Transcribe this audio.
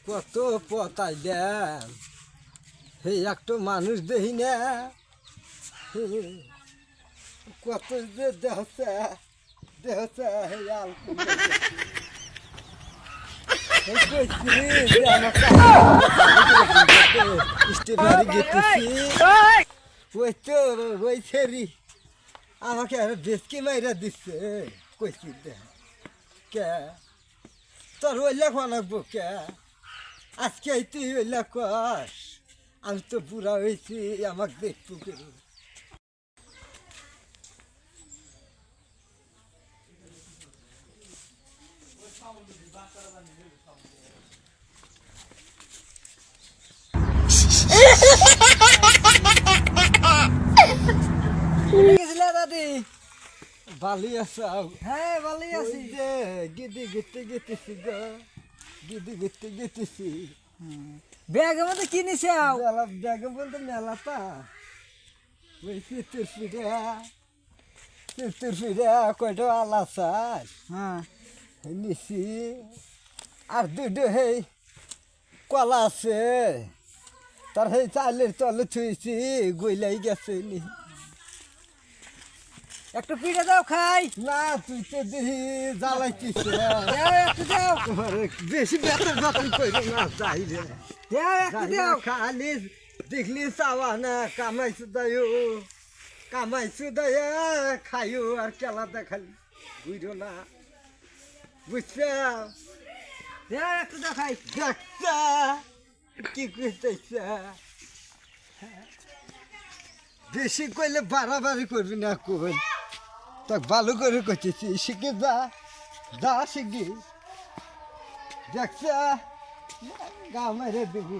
কত পতাই দেন হে একটা মানুষ দেখি না কত যে দেহছে দেহছে হে আলকুম স্টেফারি গেতেছি ওই তো ওই ছেড়ি আমাকে আর বেশকি মাইরা দিচ্ছে কইছি দেখ কে তোর ওইলা খানাকবো কে আজকে তুই ওইলা কস আমি তো বুড়া হয়েছি আমাকে দেখবো কেন দাদি ভালো আছো হ্যাঁ ভালোই আছি যে গিদি গেতে গেতেছি গো গিদি গেতে গেতেছি ব্যাগের মধ্যে কি নিছে মেলা ব্যাগে বলতে মেলাটা ওই চিত্তুর ফিরে কয়টা আলা চাই হ্যাঁ নিছি আর দুটো হেই কলা আছে তার সেই চালের তলে থুইছি গইলাই গেছে নি একটু পিঠে দাও খাই না তুই তো দেখি জ্বালাইছিস দাও একটু দাও বেশি বেতন বেতন করে না চাই রে দাও একটু দাও খালি দেখলি চাওয়া না কামাইছু দায়ু কামাইছু দায় খাইও আর কেলা দেখালি বুঝো না বুঝছে দাও একটু দাও খাই দেখছে কি করতেছে বেশি কইলে বাড়াবাড়ি করবি না কই তা ভালো করে করতেছি শিখে যা যা শিখি দেখছে গা মেরে দিবি